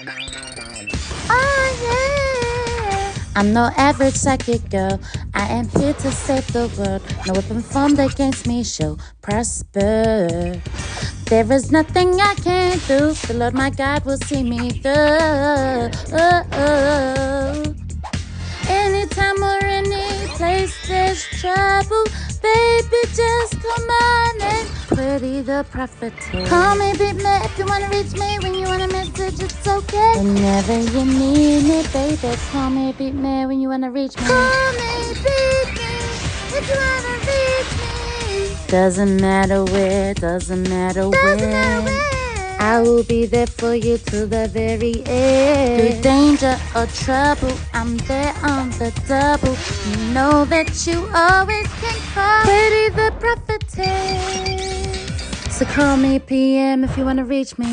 Oh yeah. I'm no average psychic girl. I am here to save the world. No weapon formed against me shall prosper. There is nothing I can't do. The Lord my God will see me through. Anytime or any place there's trouble, baby, just come on and pretty the prophetess. Call me, beat me if you wanna reach me. When you want a message, it's okay. Whenever you need me, baby, call me, beat me when you wanna reach me. Call me, beat me if you wanna reach me. Doesn't matter where, doesn't matter when. I will be there for you till the very end. Through danger or trouble, I'm there on the double. You know that you always can call Pretty the prophetess. So call me PM if you want to reach me.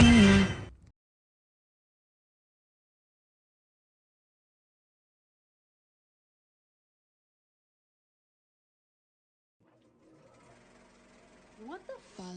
What the fuck?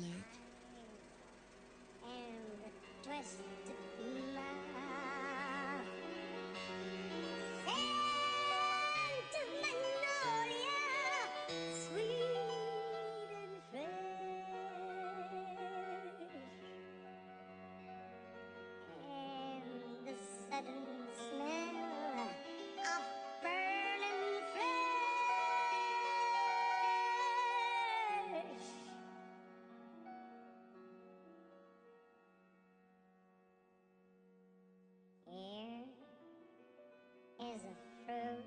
Is a fruit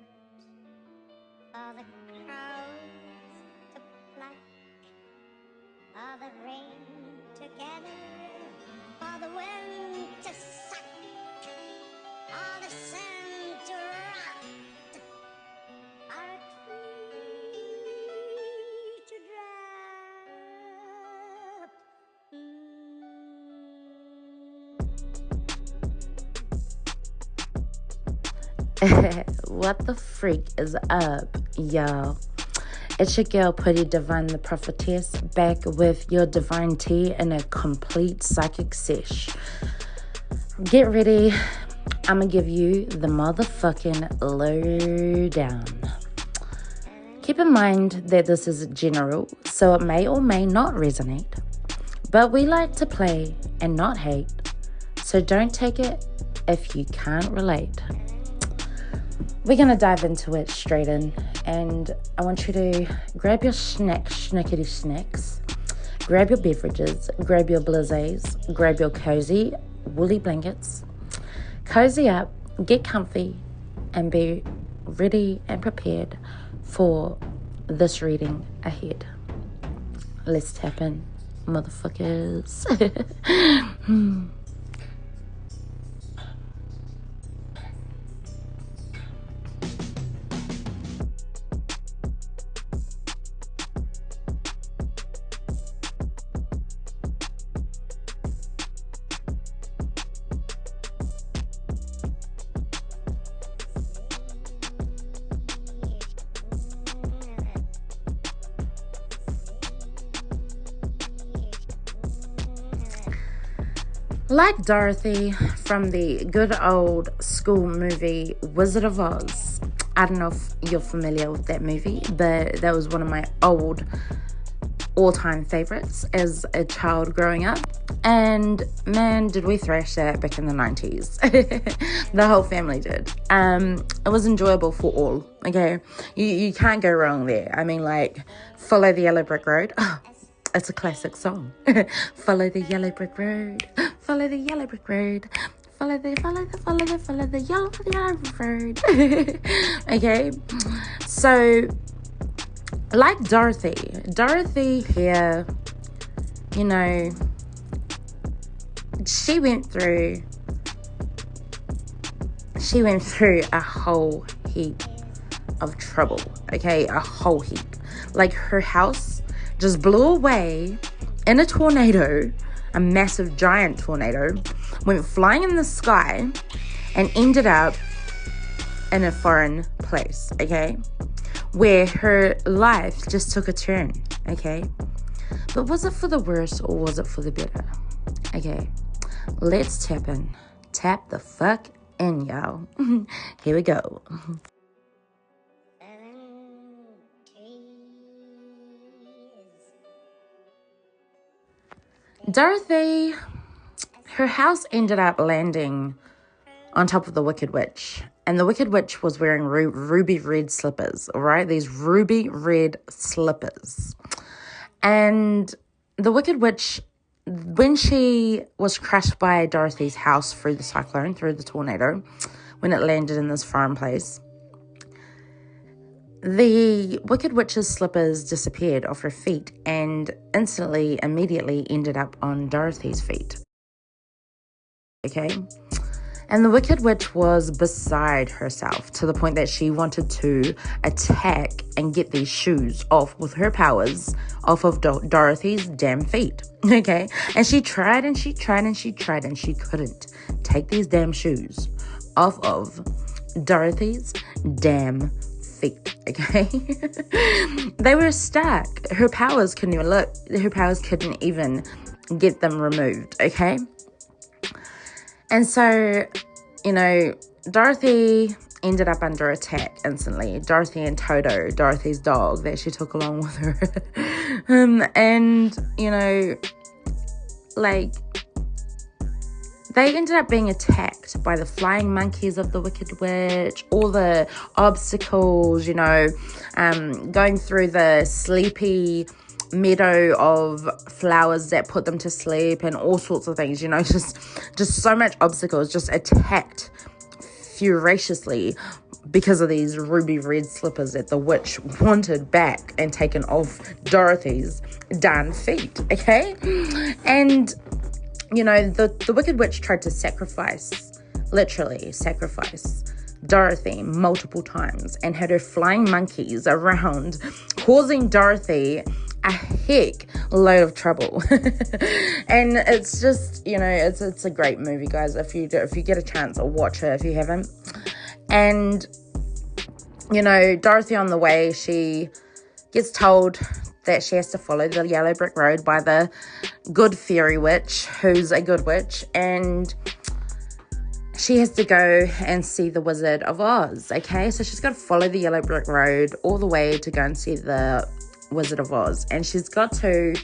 for the crows to pluck, for the rain to gather, for the wind to suck, for the sun to rot, for a tree to drop. What the freak is up, y'all? It's your girl, Pretty Divine the Prophetess, back with your divine tea in a complete psychic sesh. Get ready. I'm gonna give you the motherfucking lowdown. Keep in mind that this is general, so it may or may not resonate. But we like to play and not hate, so don't take it if you can't relate. We're going to dive into it straight in, and I want you to grab your schnickety snacks, grab your beverages, grab your blizzards, grab your cozy woolly blankets, cozy up, get comfy, and be ready and prepared for this reading ahead. Let's tap in, motherfuckers. Like Dorothy from the good old school movie Wizard of Oz. I don't know if you're familiar with that movie, but that was one of my old all-time favorites as a child growing up. And man, did we thrash that back in the 90s. The whole family did. It was enjoyable for all, okay? You can't go wrong there. I mean, like, Follow the Yellow Brick Road. Oh, it's a classic song. Follow the yellow brick road. Follow the yellow brick road. Follow the yellow brick road. Okay. So, like Dorothy here, you know, she went through a whole heap of trouble. Okay, a whole heap. Like, her house just blew away in a tornado, a massive giant tornado, went flying in the sky and ended up in a foreign place, okay, where her life just took a turn, okay. But was it for the worse or was it for the better? Okay, let's tap in tap the fuck in, y'all. Here we go. 7 trees. Dorothy, her house ended up landing on top of the Wicked Witch. And the Wicked Witch was wearing ruby red slippers, all right? These ruby red slippers. And the Wicked Witch, when she was crushed by Dorothy's house through the cyclone, through the tornado, when it landed in this foreign place, the Wicked Witch's slippers disappeared off her feet and immediately ended up on Dorothy's feet. Okay? And the Wicked Witch was beside herself to the point that she wanted to attack and get these shoes off with her powers off of Dorothy's damn feet. Okay? And she tried and she tried and she tried and she couldn't take these damn shoes off of Dorothy's damn feet. Okay? They were stuck. Her powers couldn't even get them removed. Okay? And so, Dorothy ended up under attack instantly. Dorothy and Toto, Dorothy's dog that she took along with her. They ended up being attacked by the flying monkeys of the Wicked Witch, all the obstacles, going through the sleepy meadow of flowers that put them to sleep and all sorts of things, just so much obstacles, just attacked furiously because of these ruby red slippers that the witch wanted back and taken off Dorothy's darn feet. Okay? And the Wicked Witch tried to literally sacrifice Dorothy multiple times and had her flying monkeys around, causing Dorothy a heck load of trouble. And it's just, it's a great movie, guys. If you get a chance, or watch it if you haven't. And Dorothy, on the way, she gets told that she has to follow the yellow brick road by the good fairy witch, who's a good witch, and she has to go and see the Wizard of Oz. Okay, so she's got to follow the yellow brick road all the way to go and see the Wizard of Oz, and she's got to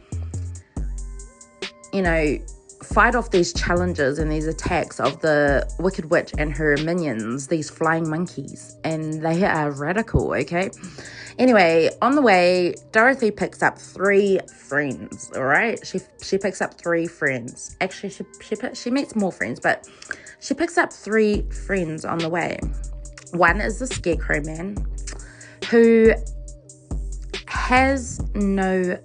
fight off these challenges and these attacks of the Wicked Witch and her minions, these flying monkeys, and they are radical. Okay, anyway, on the way, Dorothy picks up 3 friends. All right, she picks up 3 friends. Actually, she meets more friends, but she picks up 3 friends on the way. One is the Scarecrow Man, who has no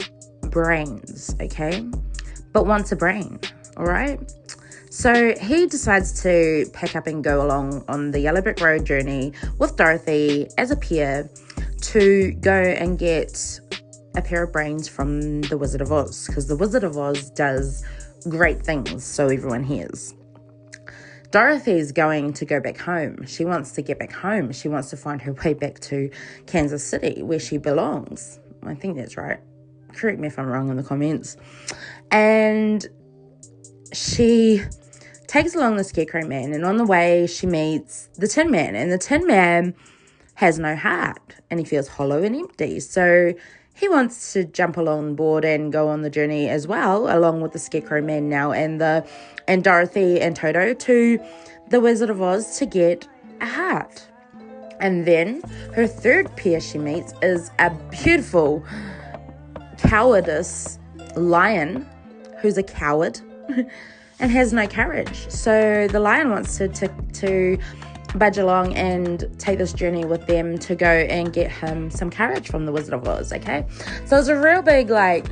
brains, okay, but wants a brain, all right? So he decides to pack up and go along on the Yellow Brick Road journey with Dorothy as a pair to go and get a pair of brains from the Wizard of Oz, because the Wizard of Oz does great things, so everyone hears. Dorothy's going to go back home. She wants to get back home. She wants to find her way back to Kansas City, where she belongs. I think that's right. Correct me if I'm wrong in the comments. And she takes along the Scarecrow Man, and on the way she meets the Tin Man, and the Tin Man has no heart, and he feels hollow and empty. So he wants to jump on board and go on the journey as well, along with the Scarecrow Man now and Dorothy and Toto to the Wizard of Oz to get a heart. And then her third pair she meets is a beautiful cowardice lion who's a coward and has no courage. So the lion wants to budge along and take this journey with them to go and get him some courage from the Wizard of Oz, okay? So it's a real big,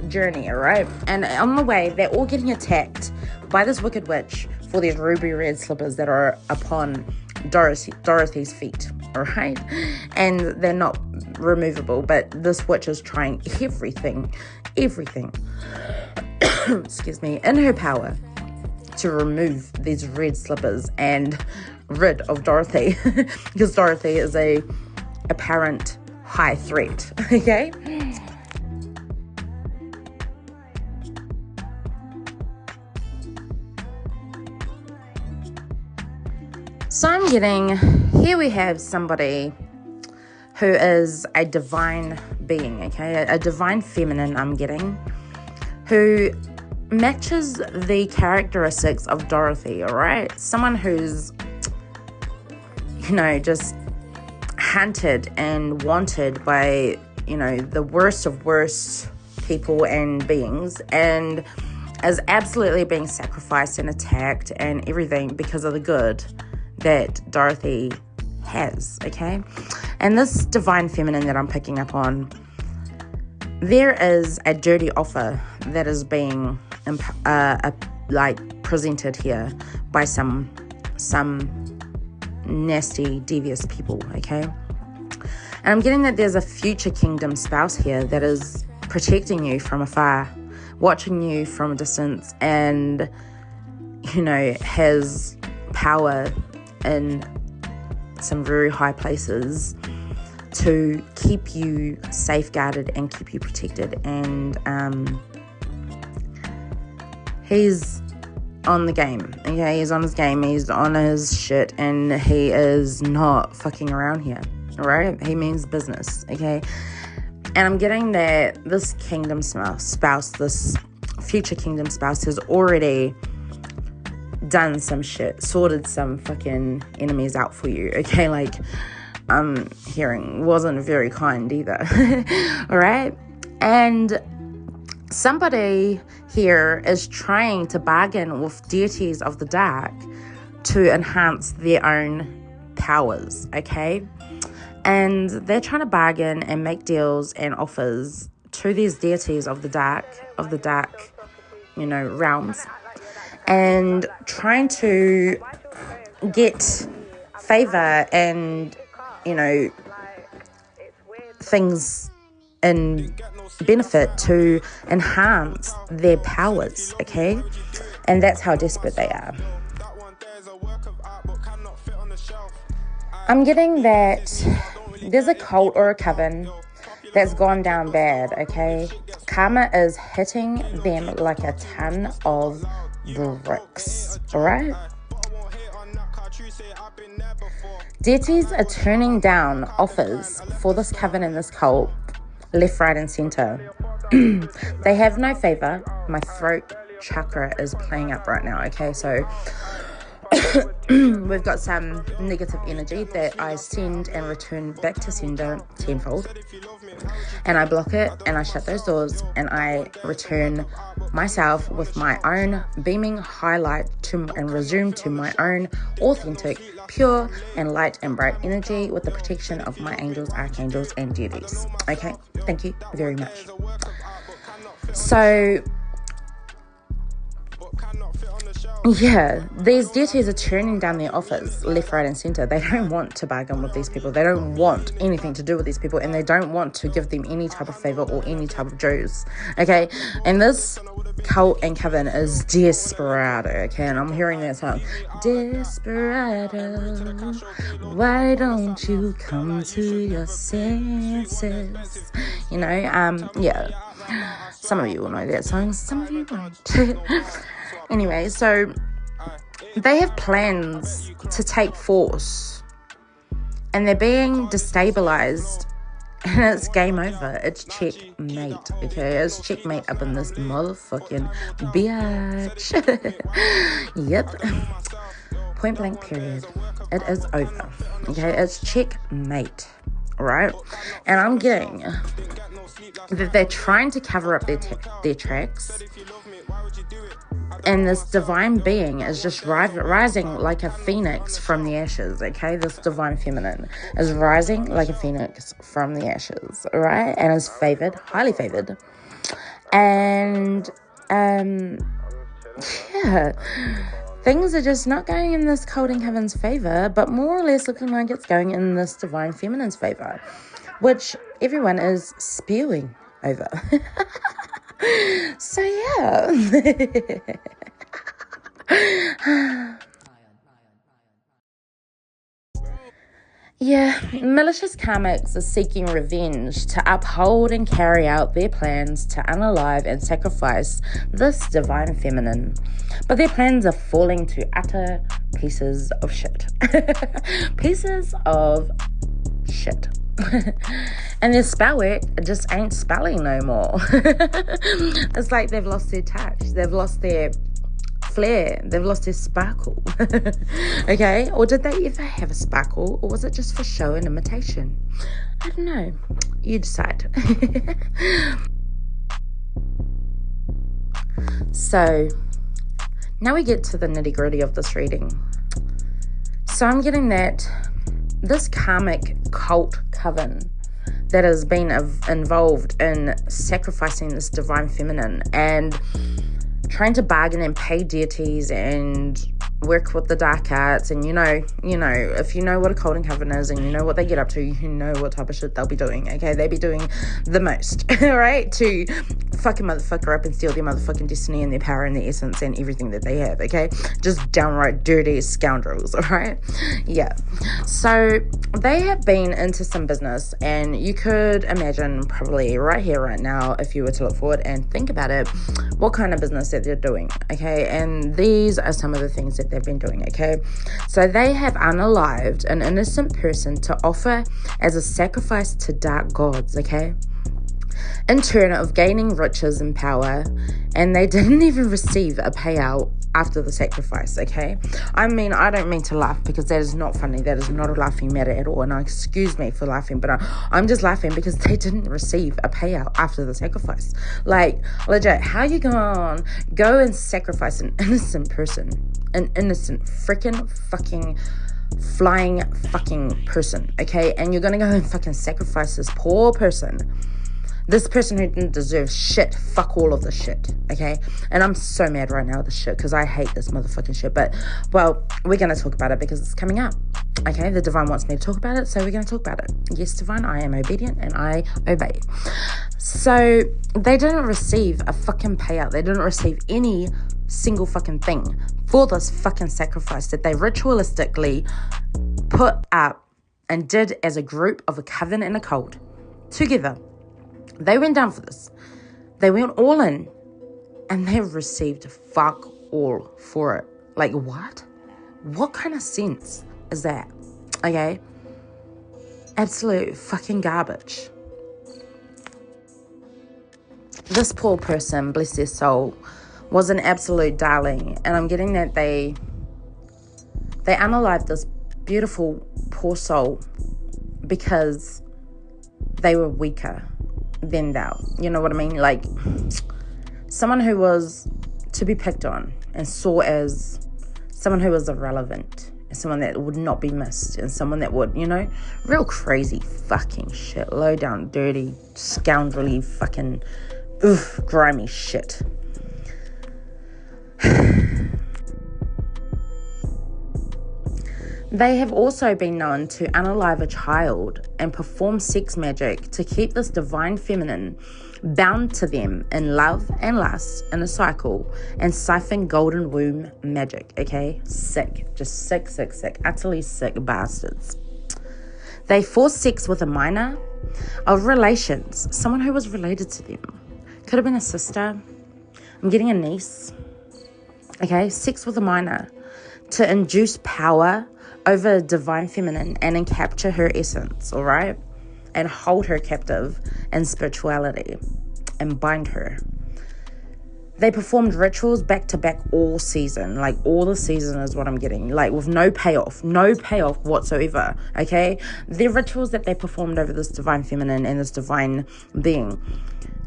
journey, all right? And on the way, they're all getting attacked by this Wicked Witch for these ruby red slippers that are upon Dorothy's feet, all right? And they're not removable, but this witch is trying everything, excuse me, in her power to remove these red slippers and rid of Dorothy, because Dorothy is a apparent high threat, okay? So I'm getting, here we have somebody who is a divine being, okay? A divine feminine I'm getting, who matches the characteristics of Dorothy, all right? Someone who's, just hunted and wanted by, the worst of worst people and beings, and is absolutely being sacrificed and attacked and everything because of the good that Dorothy has, okay? And this divine feminine that I'm picking up on, there is a dirty offer that is being presented here by some nasty, devious people, okay? And I'm getting that there's a future kingdom spouse here that is protecting you from afar, watching you from a distance, and, has power in some very high places to keep you safeguarded and keep you protected. And he's on the game, okay? He's on his game, he's on his shit, and he is not fucking around here, all right? He means business, okay? And I'm getting that this kingdom spouse, this future kingdom spouse, has already done some shit, sorted some fucking enemies out for you, okay? Like, I'm hearing wasn't very kind either, all right? And somebody here is trying to bargain with deities of the dark to enhance their own powers, okay? And they're trying to bargain and make deals and offers to these deities of the dark, realms, and trying to get favor and, things in benefit to enhance their powers, okay? And that's how desperate they are. I'm getting that there's a cult or a coven that's gone down bad, okay? Karma is hitting them like a ton of bricks, all right? Deities are turning down offers for this coven and this cult, left, right, and center. They have no favor. My throat chakra is playing up right now, okay? So we've got some negative energy that I send and return back to sender tenfold, and I block it and I shut those doors and I return myself with my own beaming highlight and resume to my own authentic, pure and light and bright energy with the protection of my angels, archangels and deities. Okay, thank you very much. So yeah, these deities are turning down their offers left, right and center. They don't want to bargain with these people. They don't want anything to do with these people, and they don't want to give them any type of favor or any type of dues, okay? And this cult and coven is desperado, okay? And I'm hearing that song, desperado, why don't you come to your senses? Yeah. Some of you will know that song, some of you won't. Anyway, so they have plans to take force, and they're being destabilized, and it's game over. It's checkmate, okay? It's checkmate up in this motherfucking bitch. Yep. Point blank period. It is over, okay? It's checkmate, right? And I'm getting that they're trying to cover up their tracks, and this divine being is just rising like a phoenix from the ashes, okay? This divine feminine is rising like a phoenix from the ashes, all right? And is favored, highly favored. And, yeah, things are just not going in this cult and coven's favor, but more or less looking like it's going in this divine feminine's favor, which everyone is spewing over. So yeah. Yeah, malicious karmics are seeking revenge to uphold and carry out their plans to unalive and sacrifice this divine feminine. But their plans are falling to utter pieces of shit. Pieces of shit. And their spell work just ain't spelling no more. It's like they've lost their touch. They've lost their flair. They've lost their sparkle. Okay? Or did they ever have a sparkle? Or was it just for show and imitation? I don't know. You decide. So, now we get to the nitty-gritty of this reading. So I'm getting that this karmic cult coven that has been involved in sacrificing this divine feminine and trying to bargain and pay deities and work with the dark arts, and you know, if you know what a cult and coven is and you know what they get up to, you know what type of shit they'll be doing, okay? They be doing the most, right? To fucking motherfucker up and steal their motherfucking destiny and their power and their essence and everything that they have, okay? Just downright dirty scoundrels, alright? Yeah. So they have been into some business, and you could imagine probably right here, right now, if you were to look forward and think about it, what kind of business that they're doing, okay? And these are some of the things that they've been doing, okay? So they have unalived an innocent person to offer as a sacrifice to dark gods, okay? In turn of gaining riches and power, and they didn't even receive a payout after the sacrifice, okay? I mean, I don't mean to laugh because that is not funny. That is not a laughing matter at all. And excuse me for laughing, but I'm just laughing because they didn't receive a payout after the sacrifice. Like, legit, how you gonna go and sacrifice an innocent person? An innocent freaking fucking flying fucking person, okay? And you're gonna go and fucking sacrifice this poor person. This person who didn't deserve shit. Fuck all of this shit, okay? And I'm so mad right now at this shit because I hate this motherfucking shit. But, well, we're going to talk about it because it's coming out, okay? The divine wants me to talk about it, so we're going to talk about it. Yes, divine, I am obedient and I obey. So, they didn't receive a fucking payout. They didn't receive any single fucking thing for this fucking sacrifice that they ritualistically put up and did as a group of a coven and a cult together. They went down for this. They went all in. And they received fuck all for it. Like, what? What kind of sense is that? Okay? Absolute fucking garbage. This poor person, bless their soul, was an absolute darling. And I'm getting that they unalived this beautiful poor soul because they were weaker than thou. You know what I mean? Like, someone who was to be picked on and saw as someone who was irrelevant, and someone that would not be missed, and someone that would, you know, real crazy fucking shit, low down, dirty, scoundrelly fucking grimy shit. They have also been known to unalive a child and perform sex magic to keep this divine feminine bound to them in love and lust in a cycle and siphon golden womb magic, okay? Sick. Just sick, sick, sick. Utterly sick bastards. They forced sex with a minor of relations, someone who was related to them. Could have been a sister. I'm getting a niece. Okay? Sex with a minor to induce power over divine feminine and capture her essence, all right? And hold her captive in spirituality and bind her. They performed rituals back to back all season. Like, all the season is what I'm getting. Like, with no payoff whatsoever, okay? The rituals that they performed over this divine feminine and this divine being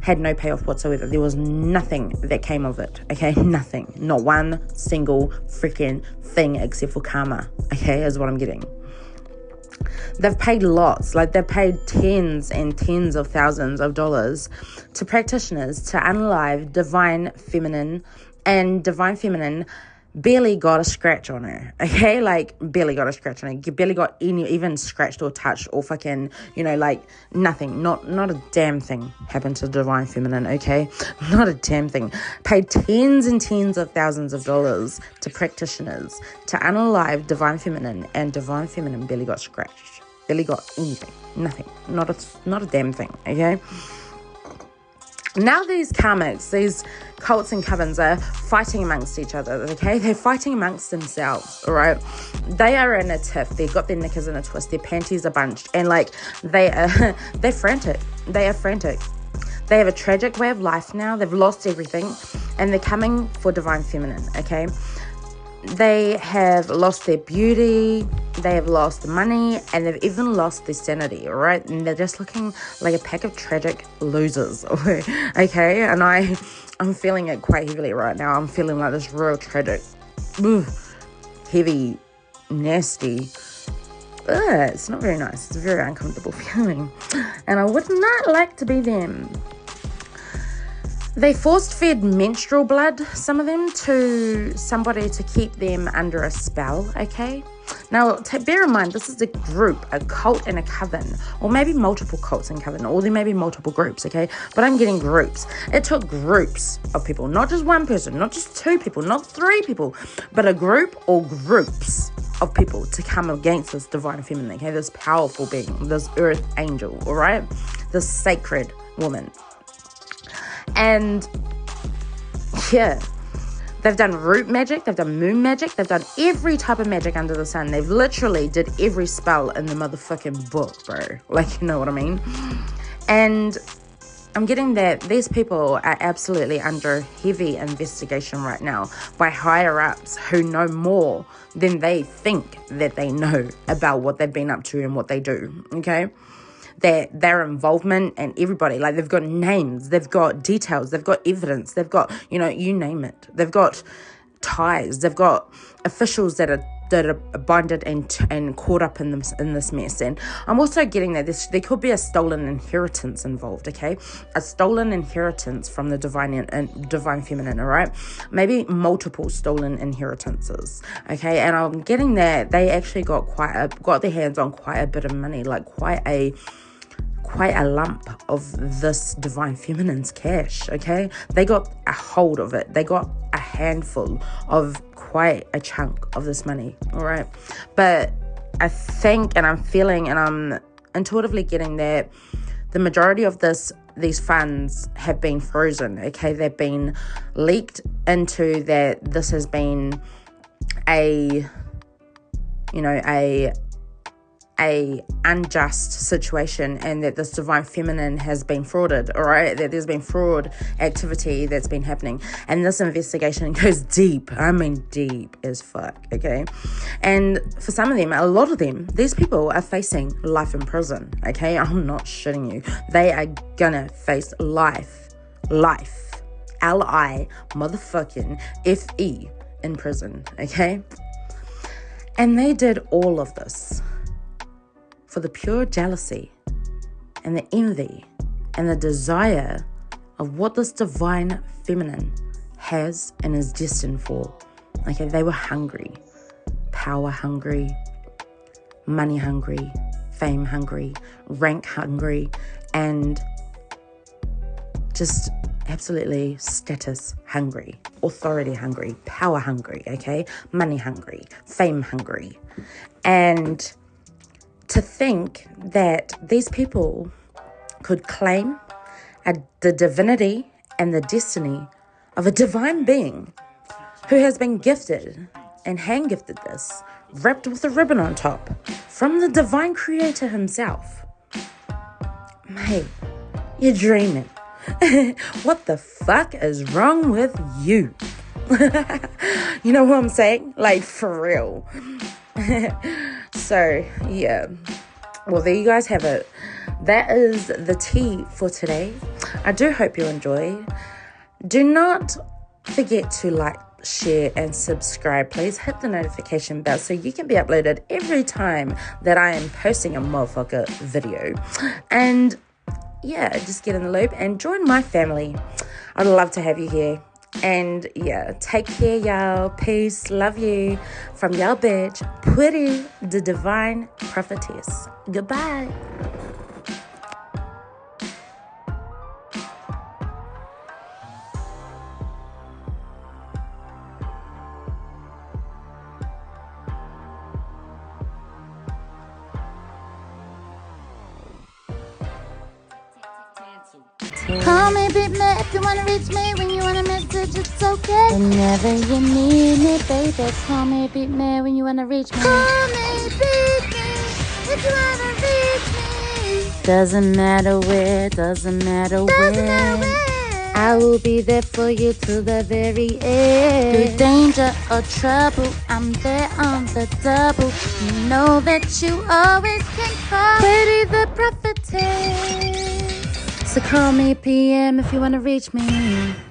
had no payoff whatsoever. There was nothing that came of it, okay? Nothing. Not one single freaking thing except for karma, okay, is what I'm getting. They've paid lots, like they've paid tens and tens of thousands of dollars to practitioners to unalive divine feminine, and divine feminine barely got a scratch on her, okay? Like, barely got a scratch on her. Barely got any, even scratched or touched or fucking, you know, like, nothing. Not a damn thing happened to divine feminine, okay? Not a damn thing. Paid tens and tens of thousands of dollars to practitioners to unalive divine feminine, and divine feminine barely got scratched. Barely got anything. Nothing. Not a damn thing, okay? Now these karmics, these cults and covens are fighting amongst each other, okay? They're fighting amongst themselves, all right? They are in a tiff. They've got their knickers in a twist. Their panties are bunched. And, like, they're frantic. They are frantic. They have a tragic way of life now. They've lost everything. And they're coming for divine feminine, okay? They have lost their beauty, they have lost the money, and they've even lost their sanity, all right? And they're just looking like a pack of tragic losers, okay? And I'm feeling it quite heavily right now. I'm feeling like this real tragic, heavy, nasty. It's not very nice. It's a very uncomfortable feeling. And I would not like to be them. They force-fed menstrual blood, some of them, to somebody to keep them under a spell, okay? Now, bear in mind, this is a group, a cult and a coven, or maybe multiple cults and coven, or there may be multiple groups, okay? But I'm getting groups. It took groups of people, not just one person, not just two people, not three people, but a group or groups of people to come against this divine feminine, okay? This powerful being, this earth angel, all right? This sacred woman. And yeah, they've done root magic, they've done moon magic, they've done every type of magic under the sun. They've literally did every spell in the motherfucking book, bro. Like, you know what I mean? And I'm getting that these people are absolutely under heavy investigation right now by higher ups who know more than they think that they know about what they've been up to and what they do, okay? Their involvement and everybody, like, they've got names, they've got details, they've got evidence, they've got, you know, you name it. They've got ties, they've got officials that are bonded and caught up in this mess. And I'm also getting that there could be a stolen inheritance involved, okay? A stolen inheritance from the divine feminine, all right? Maybe multiple stolen inheritances, okay? And I'm getting that they actually got their hands on quite a bit of money, like quite a lump of this divine feminine's cash, okay? They got a hold of it. They got a handful of quite a chunk of this money, all right? But I think, and I'm feeling, and I'm intuitively getting that the majority of these funds have been frozen, okay? They've been leaked into that this has been a unjust situation, and that this divine feminine has been frauded, all right? That there's been fraud activity that's been happening, and this investigation goes deep. I mean, deep as fuck, okay? And for some of them, a lot of them, these people are facing life in prison, okay? I'm not shitting you. They are gonna face life, L-I motherfucking F-E in prison, okay? And they did all of this for the pure jealousy and the envy and the desire of what this divine feminine has and is destined for. Okay, they were hungry, power hungry, money hungry, fame hungry, rank hungry, and just absolutely status hungry, authority hungry, power hungry, okay, money hungry, fame hungry. And to think that these people could claim the divinity and the destiny of a divine being who has been gifted and hand-gifted this, wrapped with a ribbon on top, from the divine creator himself. Mate, you're dreaming. What the fuck is wrong with you? You know what I'm saying? Like, for real. So, yeah. Well, there you guys have it. That is the tea for today. I do hope you enjoyed. Do not forget to like, share, and subscribe. Please hit the notification bell so you can be uploaded every time that I am posting a motherfucker video. And yeah, just get in the loop and join my family. I'd love to have you here. And yeah, take care, y'all. Peace. Love you. From y'all bitch, Puri, the divine prophetess. Goodbye. Come Call me, beat me if you wanna reach me. When you want a message, it's okay. Whenever you need me, baby. Call me, beat me when you wanna reach me. Call me, beat me if you wanna reach me. Doesn't matter where, doesn't matter when. I will be there for you till the very end. Through danger or trouble, I'm there on the double. You know that you always can call Lady the Prophetess. So call me PM if you wanna reach me.